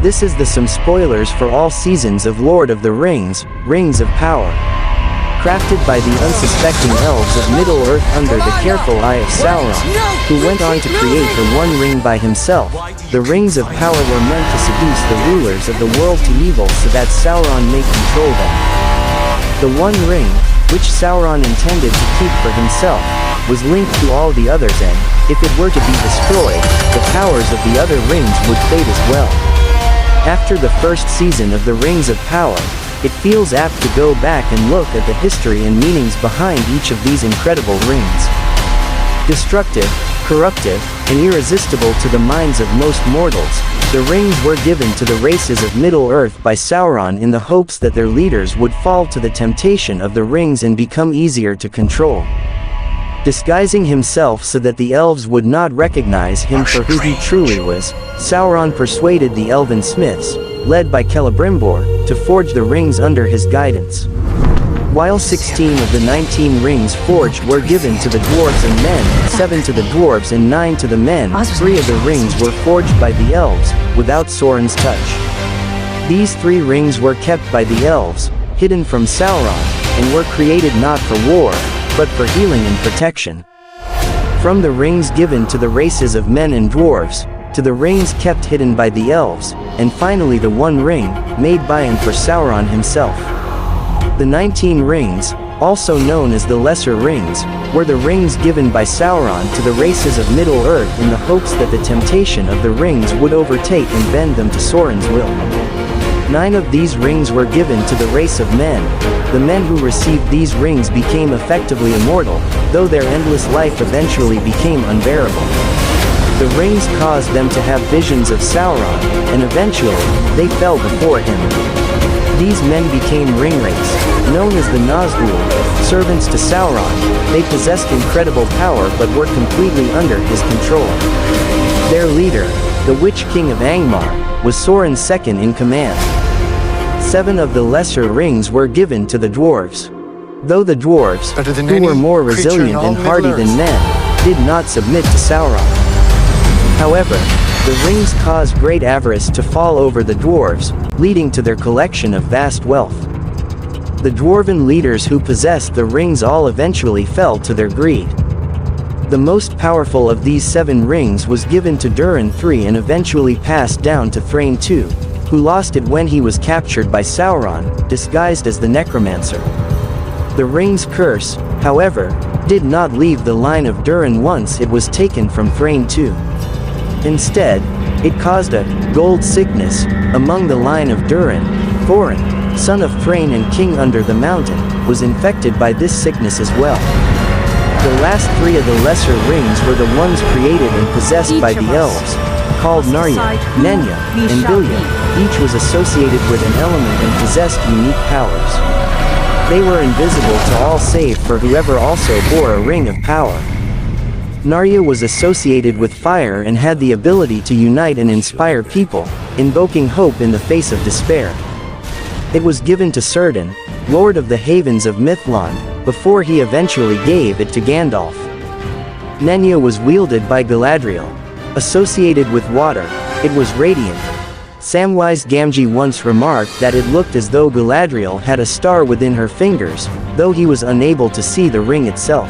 This is some spoilers for all seasons of Lord of the Rings, Rings of Power. Crafted by the unsuspecting elves of Middle-earth under the careful eye of Sauron, who went on to create the One Ring by himself, the Rings of Power were meant to seduce the rulers of the world to evil so that Sauron may control them. The One Ring, which Sauron intended to keep for himself, was linked to all the others and, if it were to be destroyed, the powers of the other rings would fade as well. After the first season of the Rings of Power, it feels apt to go back and look at the history and meanings behind each of these incredible rings. Destructive, corruptive, and irresistible to the minds of most mortals, the rings were given to the races of Middle-earth by Sauron in the hopes that their leaders would fall to the temptation of the rings and become easier to control. Disguising himself so that the elves would not recognize him for who he truly was, Sauron persuaded the elven smiths, led by Celebrimbor, to forge the rings under his guidance. While 16 of the 19 rings forged were given to the dwarves and men, 7 to the dwarves and 9 to the men, 3 of the rings were forged by the elves, without Sauron's touch. These 3 rings were kept by the elves, hidden from Sauron, and were created not for war, but for healing and protection. From the rings given to the races of men and dwarves, to the rings kept hidden by the elves, and finally the One Ring, made by and for Sauron himself. The 19 rings, also known as the Lesser Rings, were the rings given by Sauron to the races of Middle-earth in the hopes that the temptation of the rings would overtake and bend them to Sauron's will. 9 of these rings were given to the race of men. The men who received these rings became effectively immortal, though their endless life eventually became unbearable. The rings caused them to have visions of Sauron, and eventually, they fell before him. These men became ringwraiths, known as the Nazgul, servants to Sauron. They possessed incredible power but were completely under his control. Their leader, the Witch King of Angmar, was Sauron's second in command. 7 of the Lesser Rings were given to the dwarves. Though the dwarves, who were more resilient and hardy than men, did not submit to Sauron. However, the rings caused great avarice to fall over the dwarves, leading to their collection of vast wealth. The dwarven leaders who possessed the rings all eventually fell to their greed. The most powerful of these 7 rings was given to Durin III and eventually passed down to Thrain II, who lost it when he was captured by Sauron, disguised as the Necromancer. The ring's curse, however, did not leave the line of Durin once it was taken from Thrain II. Instead, it caused a gold sickness among the line of Durin. Thorin, son of Thrain and king under the mountain, was infected by this sickness as well. The last 3 of the Lesser Rings were the ones created and possessed by the elves, called Narya, Nenya, and Bilya. Each was associated with an element and possessed unique powers. They were invisible to all save for whoever also bore a ring of power. Narya was associated with fire and had the ability to unite and inspire people, invoking hope in the face of despair. It was given to Círdan, Lord of the Havens of Mithlond, before he eventually gave it to Gandalf. Nenya was wielded by Galadriel. Associated with water, it was radiant. Samwise Gamgee once remarked that it looked as though Galadriel had a star within her fingers, though he was unable to see the ring itself.